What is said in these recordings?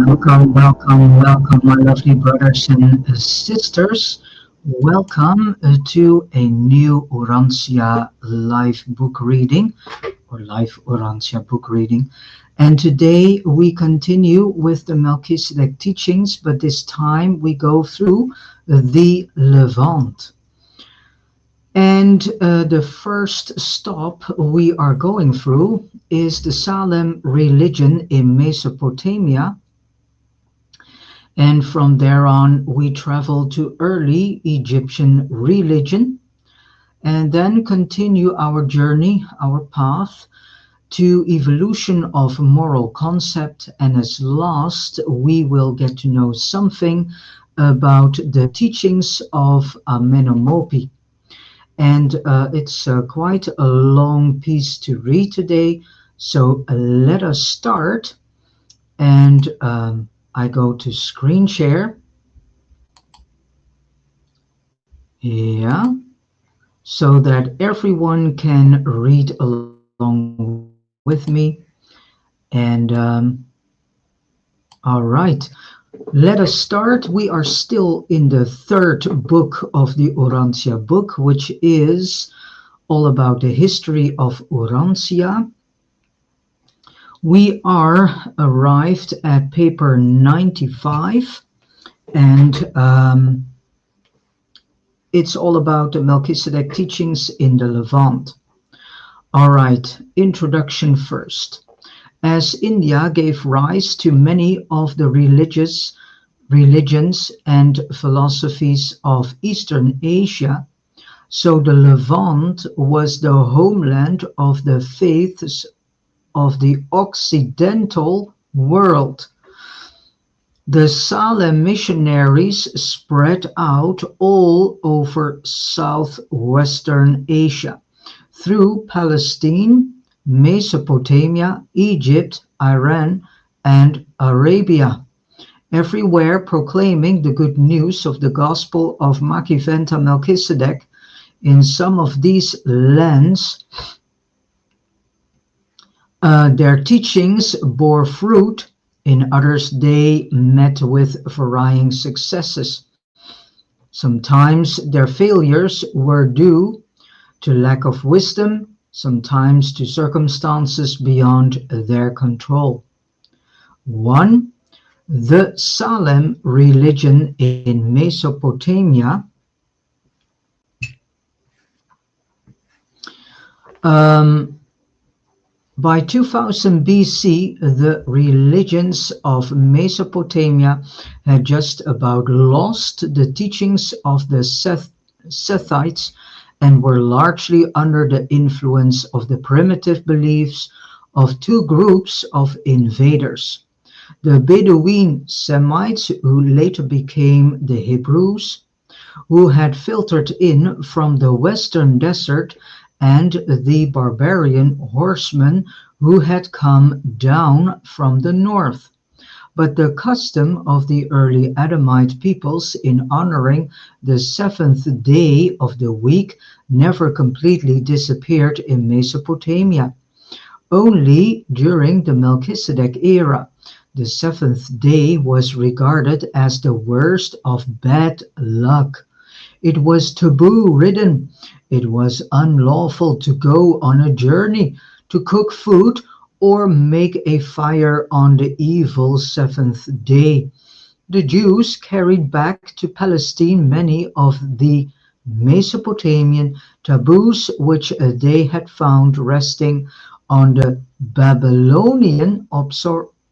Welcome, welcome, welcome, my lovely brothers and sisters. Welcome to a new Urantia live book reading or live Urantia book reading. And today we continue with the Melchizedek teachings, but this time we go through the Levant. And the first stop we are going through is the Salem religion in Mesopotamia. And from there on, we travel to early Egyptian religion and then continue our journey, our path to evolution of moral concept. And as last, we will get to know something about the teachings of Amenemopi. And it's quite a long piece to read today. So let us start. And I go to screen share. Yeah, so that everyone can read along with me. And all right, let us start. We are still in the third book of the Urantia book, which is all about the history of Urantia. We are arrived at paper 95, and it's all about the Melchizedek teachings in the Levant. All right, introduction first. As India gave rise to many of the religions and philosophies of Eastern Asia, so the Levant was the homeland of the faiths of the Occidental world. The Salem missionaries spread out all over southwestern Asia, through Palestine, Mesopotamia, Egypt, Iran, and Arabia, everywhere proclaiming the good news of the gospel of Melchizedek. In some of these lands, their teachings bore fruit. In others, they met with varying successes. Sometimes their failures were due to lack of wisdom, sometimes to circumstances beyond their control. 1. The Salem religion in Mesopotamia. By 2000 BC, the religions of Mesopotamia had just about lost the teachings of the Sethites and were largely under the influence of the primitive beliefs of two groups of invaders. The Bedouin Semites, who later became the Hebrews, who had filtered in from the western desert, and the barbarian horsemen who had come down from the north. But the custom of the early Adamite peoples in honoring the seventh day of the week never completely disappeared in Mesopotamia. Only during the Melchizedek era, the seventh day was regarded as the worst of bad luck. It was taboo-ridden. It was unlawful to go on a journey, to cook food, or make a fire on the evil seventh day. The Jews carried back to Palestine many of the Mesopotamian taboos which they had found resting on the Babylonian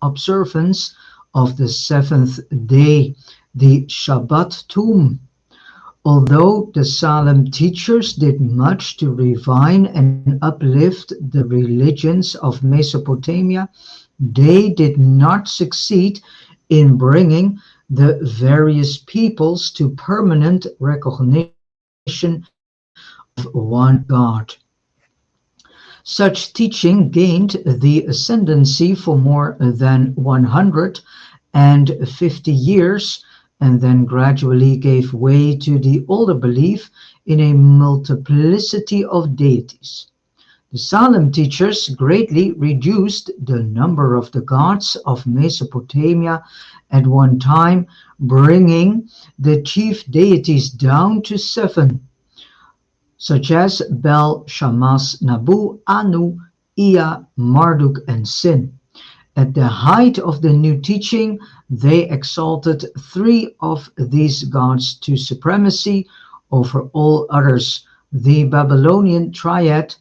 observance of the seventh day, the Shabbat. Although the Salem teachers did much to refine and uplift the religions of Mesopotamia, they did not succeed in bringing the various peoples to permanent recognition of one God. Such teaching gained the ascendancy for more than 150 years, and then gradually gave way to the older belief in a multiplicity of deities. The Salem teachers greatly reduced the number of the gods of Mesopotamia at one time, bringing the chief deities down to 7, such as Bel, Shamash, Nabu, Anu, Ea, Marduk, and Sin. At the height of the new teaching, they exalted 3 of these gods to supremacy over all others, the Babylonian triad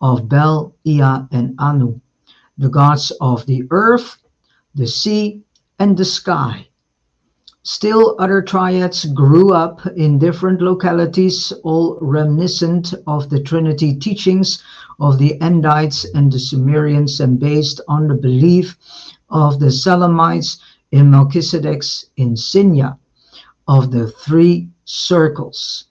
of Bel, Ea, and Anu, the gods of the earth, the sea, and the sky. Still, other triads grew up in different localities, all reminiscent of the Trinity teachings of the Endites and the Sumerians and based on the belief of the Selemites in Melchizedek's insignia of the 3 circles.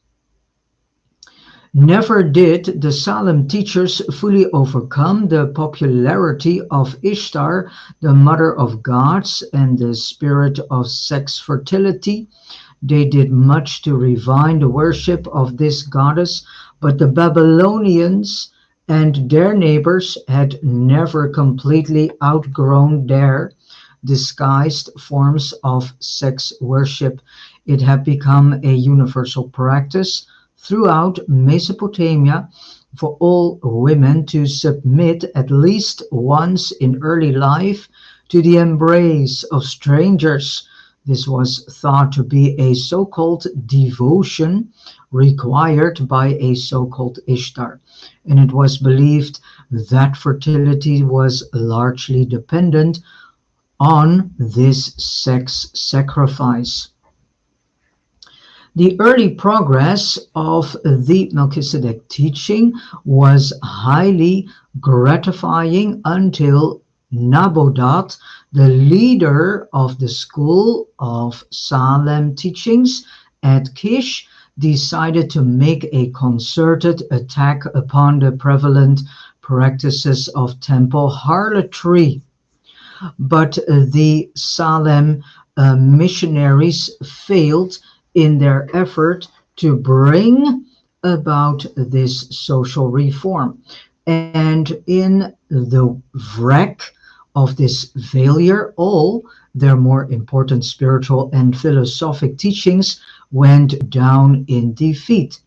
Never did the Salem teachers fully overcome the popularity of Ishtar, the mother of gods and the spirit of sex fertility. They did much to revive the worship of this goddess, but the Babylonians and their neighbors had never completely outgrown their disguised forms of sex worship. It had become a universal practice throughout Mesopotamia for all women to submit at least once in early life to the embrace of strangers. This was thought to be a so-called devotion required by a so-called Ishtar, and it was believed that fertility was largely dependent on this sex sacrifice. The early progress of the Melchizedek teaching was highly gratifying until Nabodat, the leader of the school of Salem Teachings at Kish, decided to make a concerted attack upon the prevalent practices of temple harlotry. But the Salem missionaries failed in their effort to bring about this social reform. And in the wreck of this failure, all their more important spiritual and philosophic teachings went down in defeat.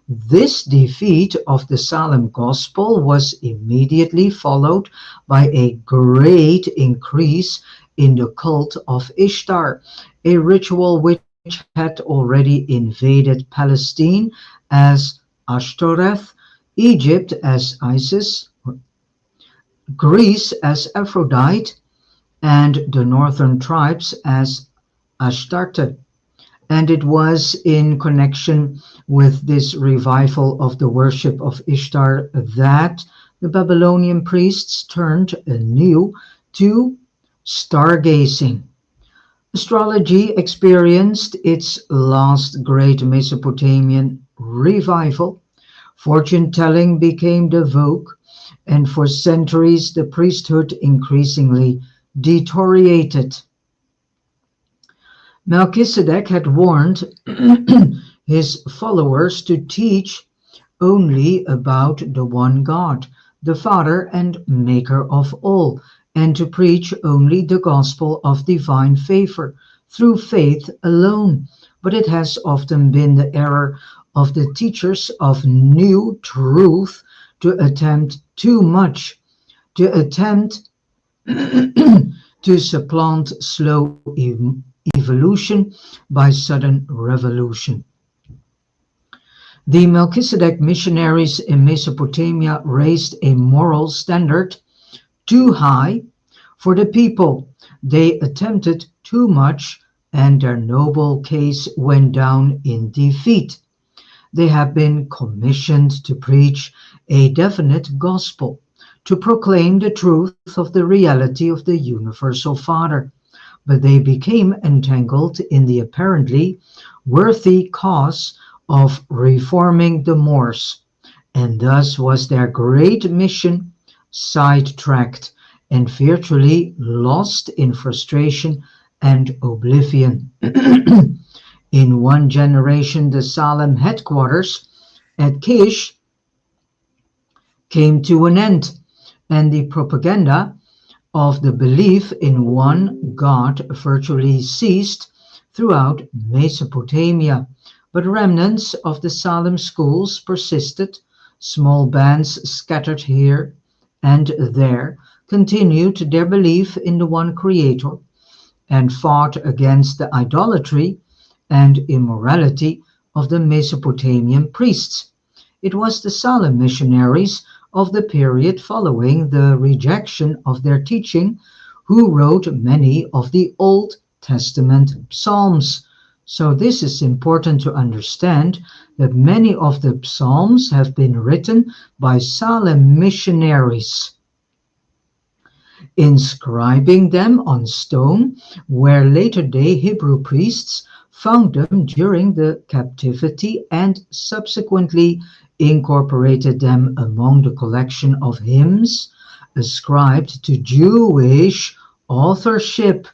This defeat of the Salem gospel was immediately followed by a great increase in the cult of Ishtar, a ritual which had already invaded Palestine as Ashtoreth, Egypt as Isis, Greece as Aphrodite, and the northern tribes as Astarte. And it was in connection with this revival of the worship of Ishtar that the Babylonian priests turned anew to stargazing. Astrology experienced its last great Mesopotamian revival. Fortune-telling became the vogue, and for centuries the priesthood increasingly deteriorated. Melchizedek had warned his followers to teach only about the one God, the Father and Maker of all, and to preach only the gospel of divine favor through faith alone. But it has often been the error of the teachers of new truth to attempt too much, to attempt to supplant slow evolution by sudden revolution. The Melchizedek missionaries in Mesopotamia raised a moral standard too high for the people. They attempted too much, and their noble case went down in defeat. They have been commissioned to preach a definite gospel, to proclaim the truth of the reality of the universal Father. But they became entangled in the apparently worthy cause of reforming the Moors, and thus was their great mission sidetracked and virtually lost in frustration and oblivion. In one generation, the Salem headquarters at Kish came to an end, and the propaganda of the belief in one God virtually ceased throughout Mesopotamia. But remnants of the Salem schools persisted. Small bands scattered here and there continued their belief in the one Creator and fought against the idolatry and immorality of the Mesopotamian priests. It was the Salem missionaries of the period following the rejection of their teaching who wrote many of the Old Testament Psalms. So this is important to understand that many of the Psalms have been written by Salem missionaries, inscribing them on stone, where later-day Hebrew priests found them during the captivity and subsequently incorporated them among the collection of hymns ascribed to Jewish authorship.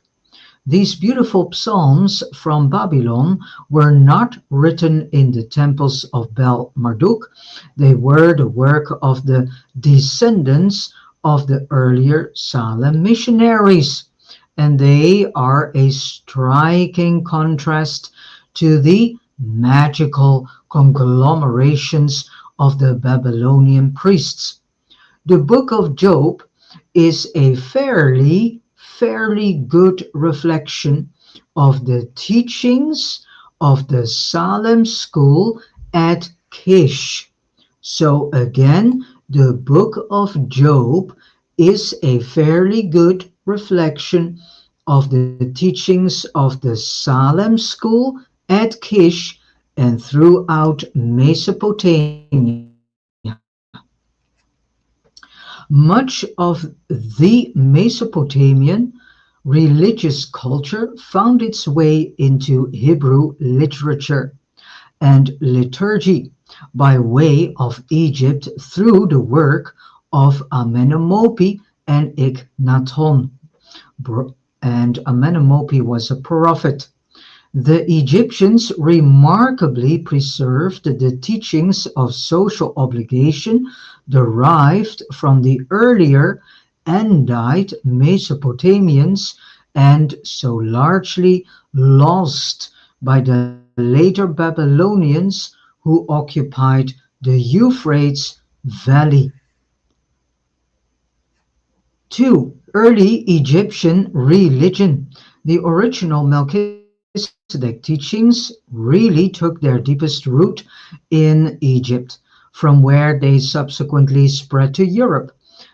These beautiful psalms from Babylon were not written in the temples of Bel Marduk. They were the work of the descendants of the earlier Salem missionaries, and they are a striking contrast to the magical conglomerations of the Babylonian priests. The book of Job is a fairly good reflection of the teachings of the Salem school at Kish. So again, the book of Job is a fairly good reflection of the teachings of the Salem school at Kish and throughout Mesopotamia. Much of the Mesopotamian religious culture found its way into Hebrew literature and liturgy by way of Egypt through the work of Amenemope and Iknaton. And Amenemope was a prophet. The Egyptians remarkably preserved the teachings of social obligation derived from the earlier Andite Mesopotamians and so largely lost by the later Babylonians who occupied the Euphrates Valley. 2. Early Egyptian religion. The original Melchizedek teachings really took their deepest root in Egypt, from where they subsequently spread to Europe.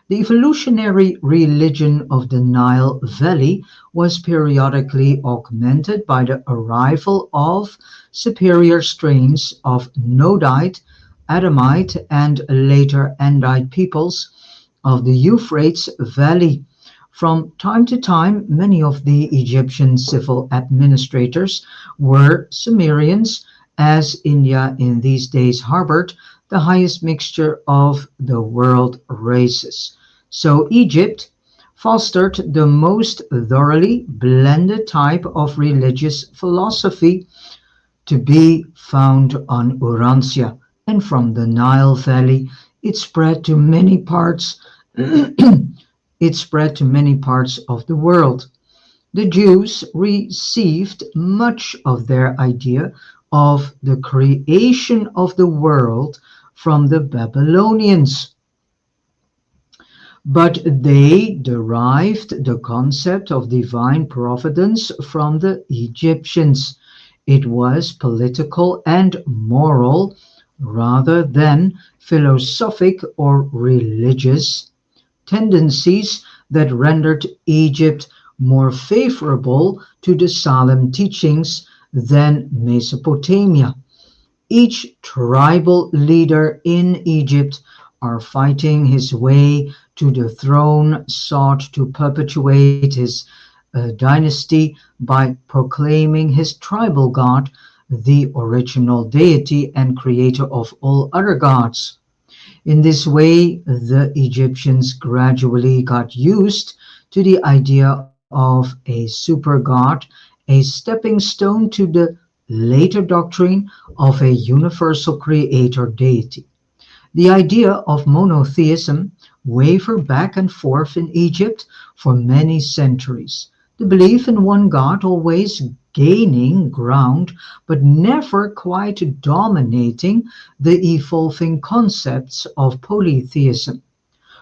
The evolutionary religion of the Nile Valley was periodically augmented by the arrival of superior strains of Nodite, Adamite, and later Andite peoples of the Euphrates Valley. From time to time, many of the Egyptian civil administrators were Sumerians, as India in these days harbored the highest mixture of the world races. So Egypt fostered the most thoroughly blended type of religious philosophy to be found on Urantia, and from the Nile Valley it spread to many parts it spread to many parts of the world. The Jews received much of their idea of the creation of the world from the Babylonians, but they derived the concept of divine providence from the Egyptians. It was political and moral rather than philosophic or religious tendencies that rendered Egypt more favorable to the Salem teachings than Mesopotamia. Each tribal leader in Egypt are fighting his way to the throne, sought to perpetuate his dynasty by proclaiming his tribal god, the original deity and creator of all other gods. In this way, the Egyptians gradually got used to the idea of a super god, a stepping stone to the later doctrine of a universal creator deity. The idea of monotheism wavered back and forth in Egypt for many centuries. The belief in one God always gaining ground, but never quite dominating the evolving concepts of polytheism.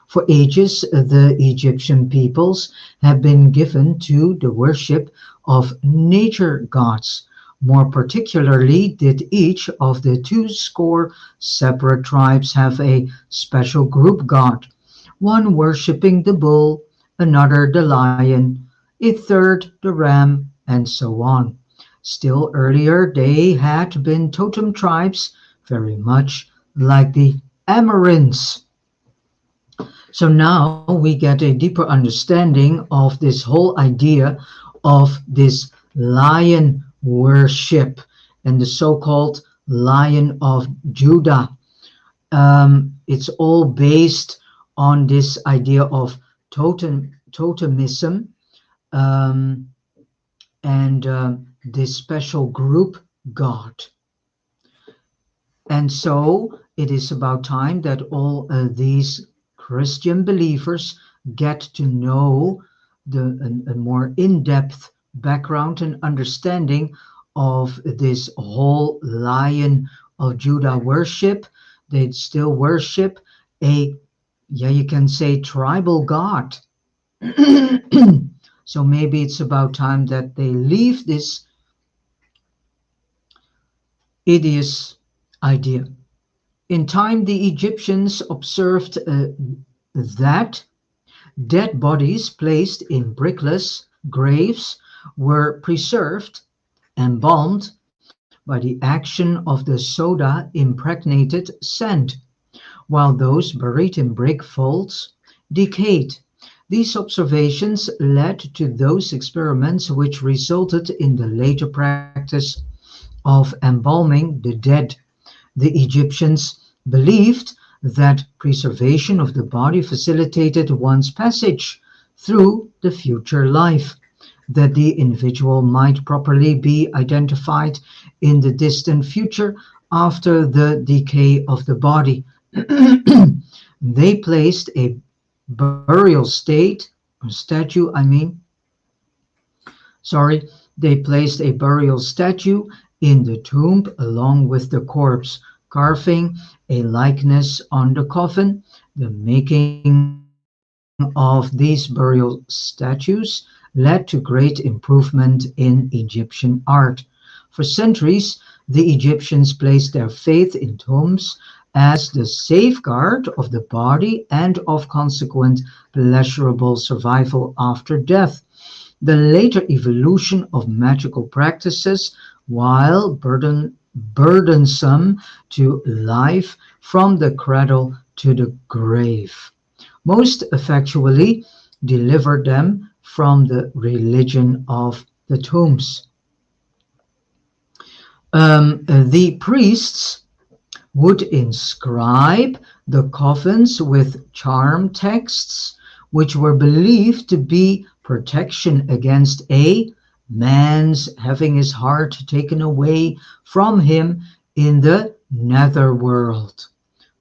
For ages, the Egyptian peoples have been given to the worship of nature gods. More particularly, did each of the 2 score separate tribes have a special group god, one worshipping the bull, another the lion, a third the ram, and so on. Still earlier, they had been totem tribes, very much like the Amorites. So now we get a deeper understanding of this whole idea of this lion worship and the so-called Lion of Judah. It's all based on this idea of totemism, um, and this special group God. And so it is about time that all these Christian believers get to know a more in-depth background and understanding of this whole Lion of Judah worship. They still worship a, yeah, you can say tribal god. So maybe it's about time that they leave this hideous idea. In time, the Egyptians observed that dead bodies placed in brickless graves were preserved, embalmed by the action of the soda impregnated sand, while those buried in brick vaults decayed. These observations led to those experiments which resulted in the later practice of embalming the dead. The Egyptians believed that preservation of the body facilitated one's passage through the future life, that the individual might properly be identified in the distant future after the decay of the body. They placed a burial they placed a burial statue in the tomb along with the corpse, carving a likeness on the coffin. The making of these burial statues led to great improvement in Egyptian art. For centuries, the Egyptians placed their faith in tombs as the safeguard of the body and of consequent pleasurable survival after death. The later evolution of magical practices, while burdensome to life from the cradle to the grave, most effectually delivered them from the religion of the tombs. The priests would inscribe the coffins with charm texts, which were believed to be protection against a man's having his heart taken away from him in the netherworld.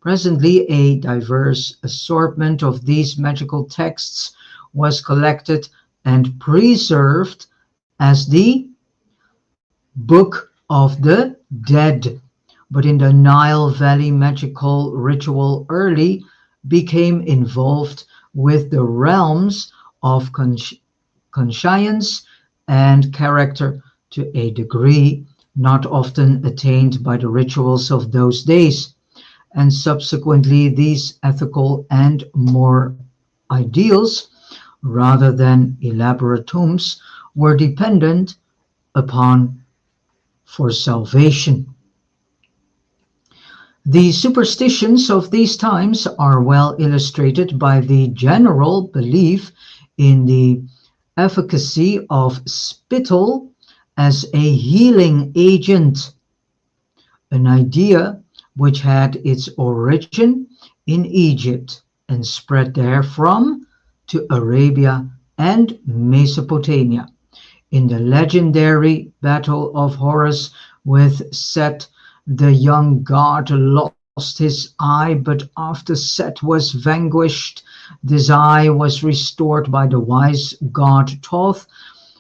Presently, a diverse assortment of these magical texts was collected and preserved as the Book of the Dead. But in the Nile Valley magical ritual early became involved with the realms of conscience and character to a degree not often attained by the rituals of those days. And subsequently, these ethical and moral ideals, rather than elaborate tombs, were dependent upon for salvation. The superstitions of these times are well illustrated by the general belief in the efficacy of spittle as a healing agent, an idea which had its origin in Egypt and spread therefrom to Arabia and Mesopotamia. In the legendary battle of Horus with Set, the young god lost lost his eye, but after Set was vanquished, this eye was restored by the wise god Thoth,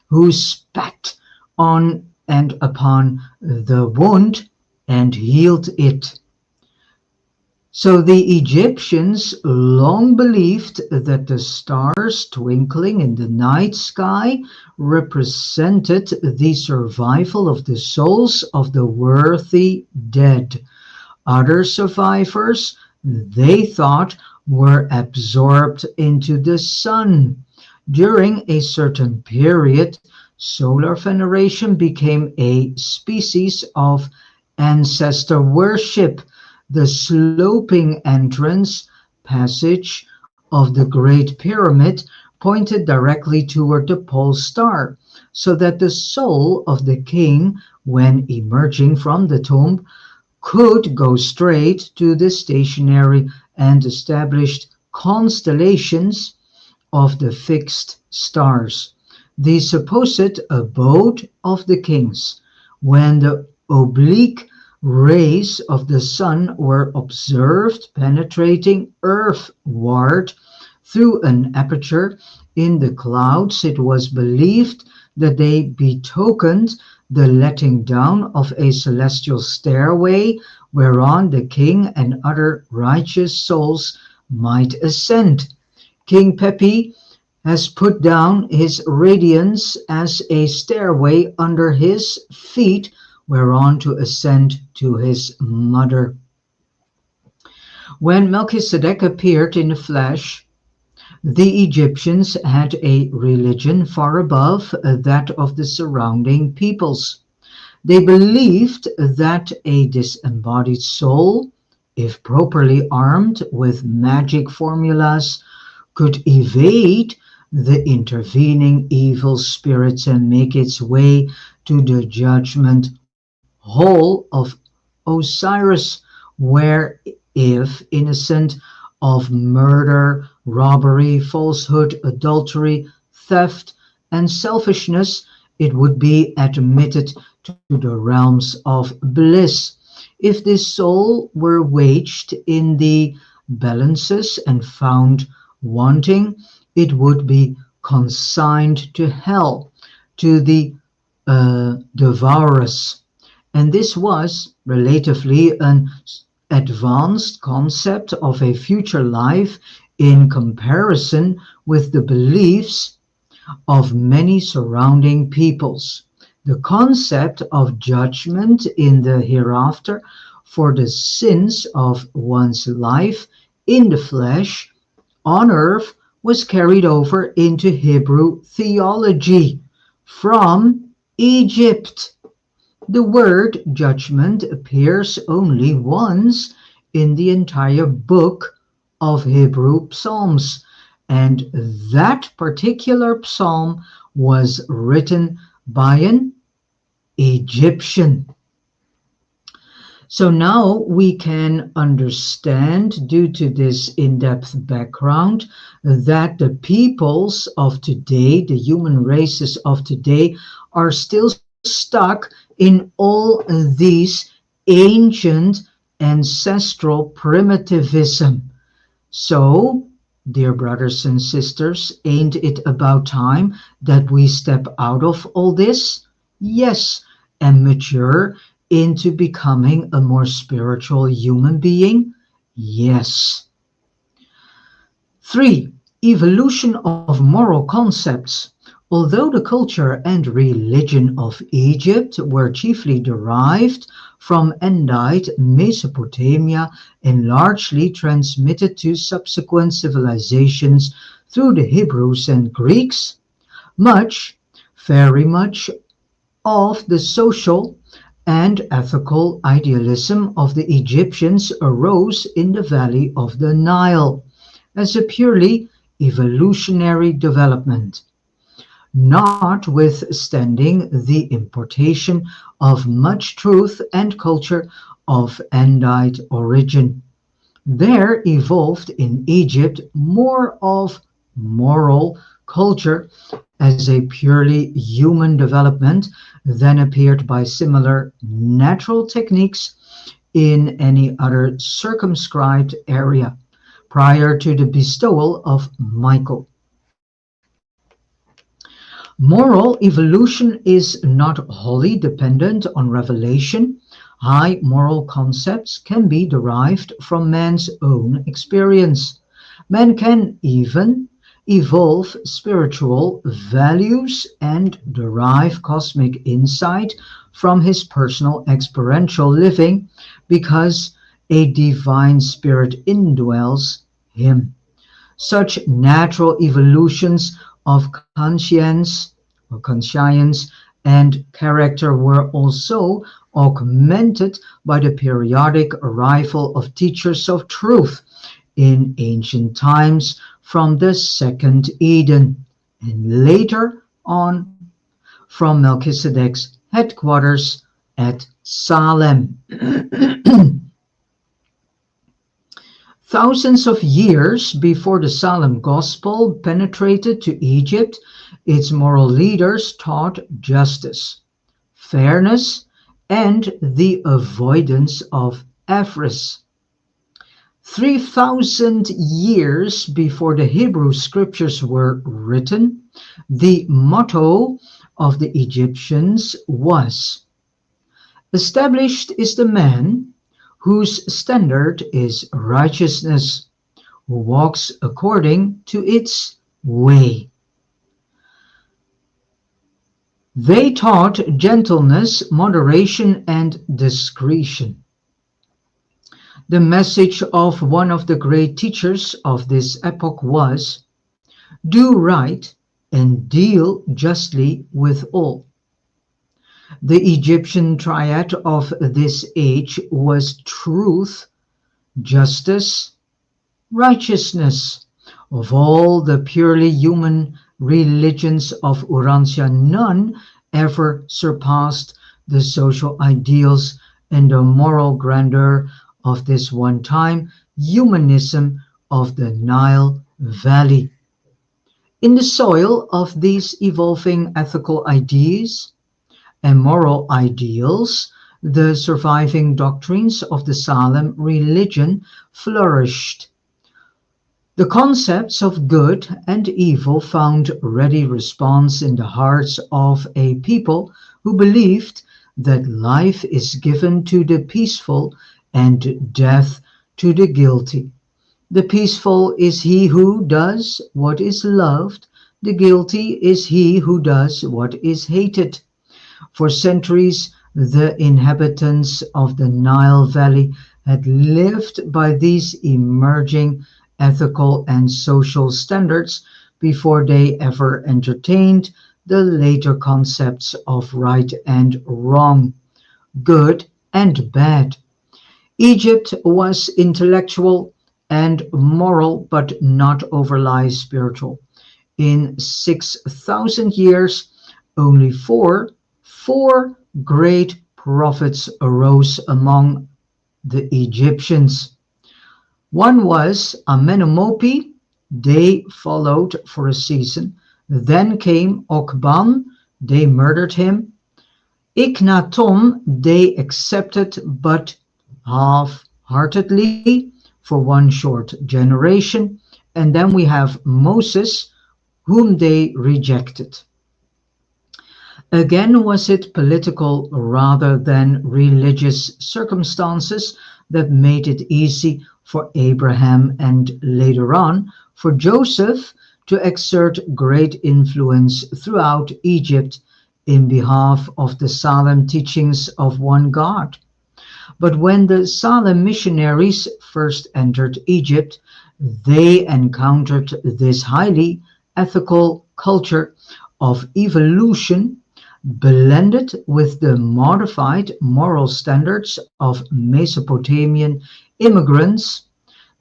who spat on and upon the wound and healed it. So the Egyptians long believed that the stars twinkling in the night sky represented the survival of the souls of the worthy dead. Other survivors, they thought, were absorbed into the sun. During a certain period, solar veneration became a species of ancestor worship. The sloping entrance passage of the Great Pyramid pointed directly toward the pole star, so that the soul of the king, when emerging from the tomb, could go straight to the stationary and established constellations of the fixed stars, the supposed abode of the kings. When the oblique rays of the sun were observed penetrating earthward through an aperture in the clouds, it was believed that they betokened the letting down of a celestial stairway whereon the king and other righteous souls might ascend. King Pepi has put down his radiance as a stairway under his feet whereon to ascend to his mother. When Melchizedek appeared in the flesh, the Egyptians had a religion far above that of the surrounding peoples. They believed that a disembodied soul, if properly armed with magic formulas, could evade the intervening evil spirits and make its way to the judgment hall of Osiris, where, if innocent of murder, robbery, falsehood, adultery, theft, and selfishness, it would be admitted to the realms of bliss. If this soul were waged in the balances and found wanting, it would be consigned to hell, to the devourers. And this was relatively an advanced concept of a future life in comparison with the beliefs of many surrounding peoples. The concept of judgment in the hereafter for the sins of one's life in the flesh on earth was carried over into Hebrew theology from Egypt. The word judgment appears only once in the entire book of Hebrew Psalms, and that particular psalm was written by an Egyptian. So now we can understand, due to this in-depth background, that the peoples of today, the human races of today, are still stuck in all these ancient ancestral primitivism. So, dear brothers and sisters, ain't it about time that we step out of all this? Yes, and mature into becoming a more spiritual human being? Yes. 3. Evolution of moral concepts. Although the culture and religion of Egypt were chiefly derived from Andite Mesopotamia and largely transmitted to subsequent civilizations through the Hebrews and Greeks, very much of the social and ethical idealism of the Egyptians arose in the valley of the Nile as a purely evolutionary development, notwithstanding the importation of much truth and culture of Andite origin. There evolved in Egypt more of moral culture as a purely human development than appeared by similar natural techniques in any other circumscribed area prior to the bestowal of Michael. Moral evolution is not wholly dependent on revelation. High moral concepts can be derived from man's own experience. Man can even evolve spiritual values and derive cosmic insight from his personal experiential living because a divine spirit indwells him. Such natural evolutions of conscience and character were also augmented by the periodic arrival of teachers of truth in ancient times from the second Eden, and later on from Melchizedek's headquarters at Salem. Thousands of years before the Salem gospel penetrated to Egypt, its moral leaders taught justice, fairness, and the avoidance of avarice. 3,000 years before the Hebrew scriptures were written, the motto of the Egyptians was, "Established is the man whose standard is righteousness, who walks according to its way." They taught gentleness, moderation, and discretion. The message of one of the great teachers of this epoch was, "Do right and deal justly with all." The Egyptian triad of this age was truth, justice, righteousness. Of all the purely human religions of Urantia, none ever surpassed the social ideals and the moral grandeur of this one-time humanism of the Nile Valley. In the soil of these evolving ethical ideas and moral ideals, the surviving doctrines of the Salem religion flourished. The concepts of good and evil found ready response in the hearts of a people who believed that life is given to the peaceful and death to the guilty. The peaceful is he who does what is loved, the guilty is he who does what is hated. For centuries, the inhabitants of the Nile Valley had lived by these emerging ethical and social standards before they ever entertained the later concepts of right and wrong, good and bad. Egypt was intellectual and moral, but not overly spiritual. In 6,000 years, only four great prophets arose among the Egyptians. One was Amenemopi. They followed for a season. Then came Okban. They murdered him. Iknaton they accepted, but half-heartedly for one short generation. And then we have Moses, whom they rejected. Again, was it political rather than religious circumstances that made it easy for Abraham and later on for Joseph to exert great influence throughout Egypt in behalf of the Salem teachings of one God? But when the Salem missionaries first entered Egypt, they encountered this highly ethical culture of evolution blended with the modified moral standards of Mesopotamian immigrants.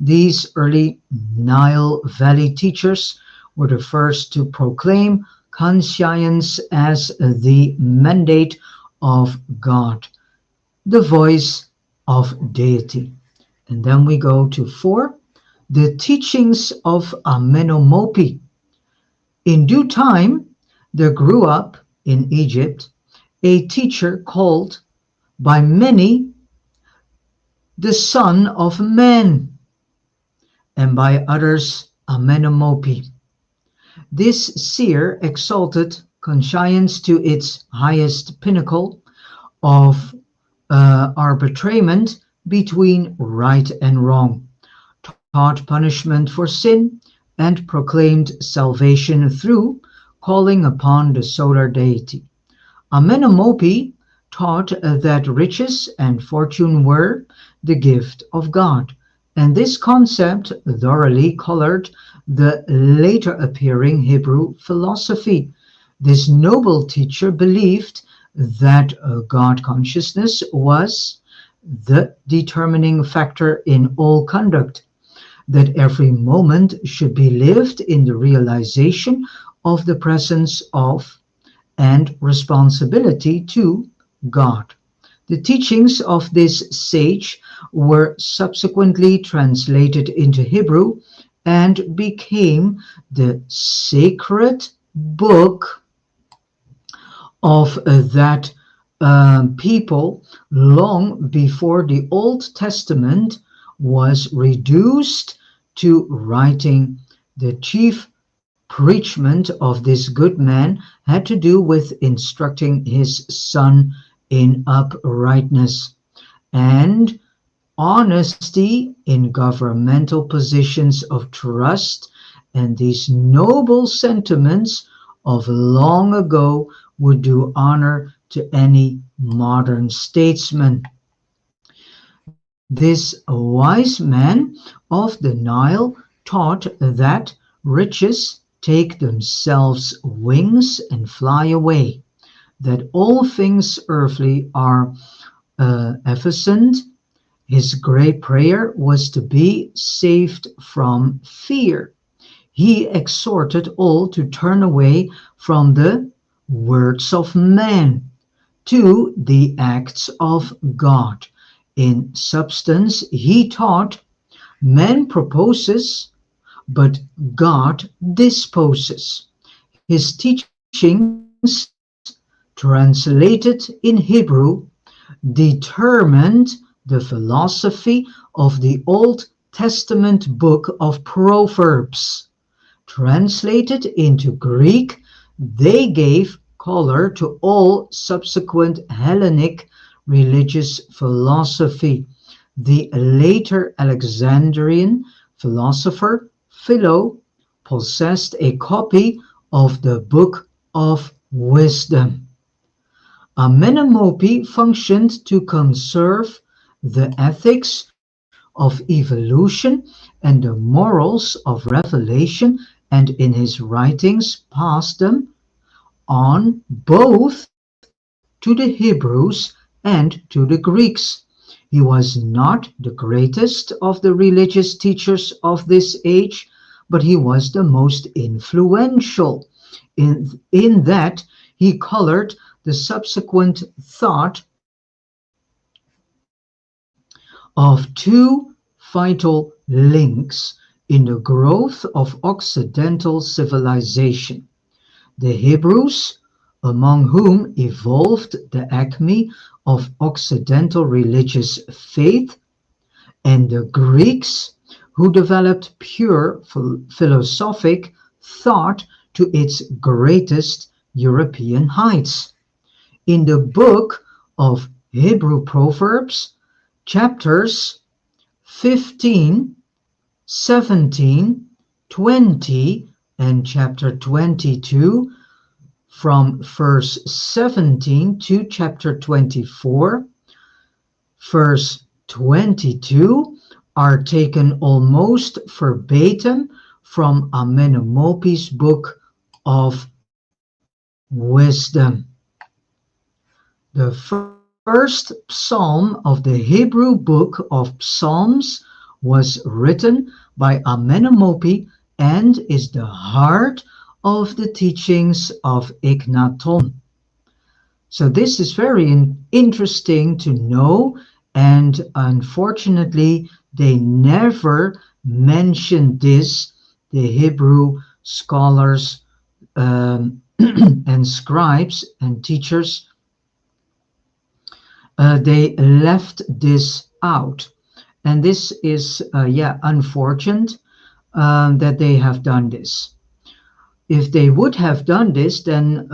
These early Nile Valley teachers were the first to proclaim conscience as the mandate of God, the voice of deity. And then we go to 4, the teachings of Amenemopi. In due time, there grew up in Egypt a teacher called by many the Son of Man, and by others Amenemope. This seer exalted conscience to its highest pinnacle of arbitrament between right and wrong, taught punishment for sin, and proclaimed salvation through calling upon the solar deity. Amenemope taught that riches and fortune were the gift of God, and this concept thoroughly colored the later appearing Hebrew philosophy. This noble teacher believed that God consciousness was the determining factor in all conduct, that every moment should be lived in the realization of the presence of and responsibility to God. The teachings of this sage were subsequently translated into Hebrew and became the sacred book of that people long before the Old Testament was reduced to writing. The chief preachment of this good man had to do with instructing his son in uprightness and honesty in governmental positions of trust, and these noble sentiments of long ago would do honor to any modern statesman. This wise man of the Nile taught that riches take themselves wings and fly away, that all things earthly are evanescent. His great prayer was to be saved from fear. He exhorted all to turn away from the words of man to the acts of God. In substance, he taught man proposes, but God disposes. His teachings, translated in Hebrew, determined the philosophy of the Old Testament book of Proverbs. Translated into Greek, they gave color to all subsequent Hellenic religious philosophy. The later Alexandrian philosopher Philo possessed a copy of the Book of Wisdom. Amenemope functioned to conserve the ethics of evolution and the morals of revelation, and in his writings passed them on both to the Hebrews and to the Greeks. He was not the greatest of the religious teachers of this age, but he was the most influential in that he colored the subsequent thought of two vital links in the growth of Occidental civilization: the Hebrews, among whom evolved the acme of Occidental religious faith, and the Greeks, who developed pure philosophic thought to its greatest European heights. In the book of Hebrew Proverbs, chapters 15, 17, 20, and chapter 22, from verse 17 to chapter 24, verse 22, are taken almost verbatim from Amenemope's book of wisdom. The first psalm of the Hebrew book of Psalms was written by Amenemope and is the heart of the teachings of Ignaton. So this is very interesting to know, and unfortunately they never mentioned this, the Hebrew scholars and scribes and teachers. They left this out. And this is, unfortunate that they have done this. If they would have done this, then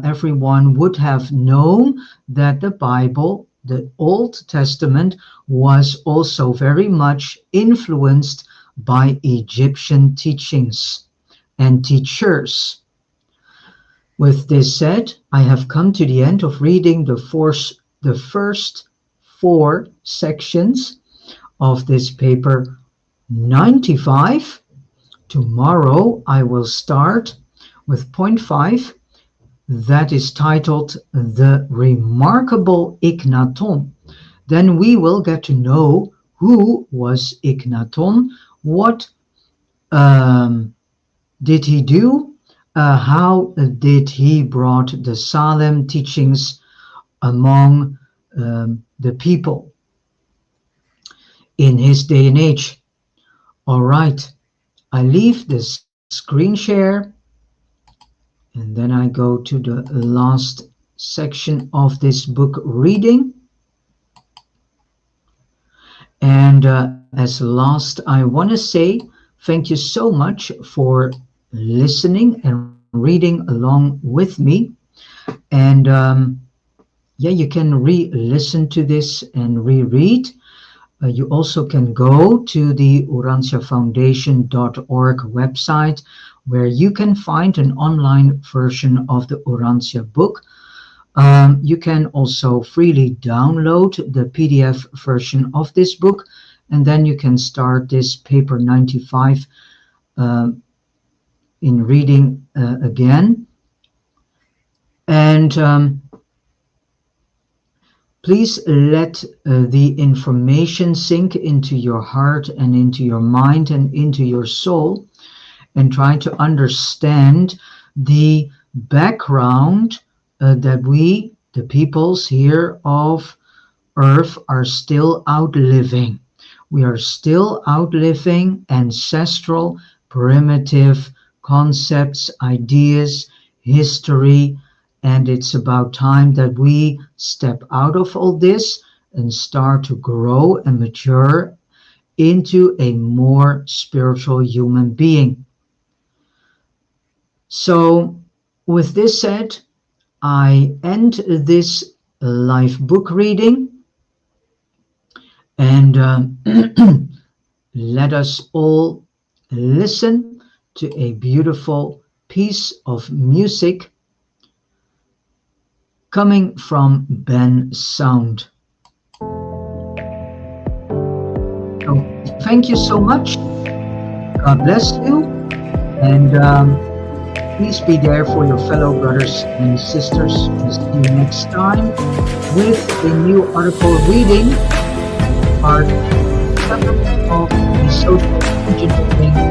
everyone would have known that the Bible, the Old Testament, was also very much influenced by Egyptian teachings and teachers. With this said, I have come to the end of reading the first 4 sections of this paper 95. Tomorrow I will start with point 5, that is titled The Remarkable Ignaton. Then we will get to know who was Ignaton, what did he do, how did he brought the Salem teachings among the people in his day and age. All right, I leave this screen share and then I go to the last section of this book reading. And as last, I want to say thank you so much for listening and reading along with me. And you can re-listen to this and reread. You also can go to the urantiafoundation.org website, where you can find an online version of the Urantia book. You can also freely download the PDF version of this book, and then you can start this paper 95 in reading again. And please let the information sink into your heart and into your mind and into your soul, and try to understand the background that we, the peoples here of Earth, are still outliving. We are still outliving ancestral, primitive concepts, ideas, history, and it's about time that we step out of all this and start to grow and mature into a more spiritual human being. So, with this said, I end this live book reading, and let us all listen to a beautiful piece of music coming from Ben Sound. So, thank you so much. God bless you, and please be there for your fellow brothers and sisters. We'll see you next time with a new article reading, part 7 of the social engineering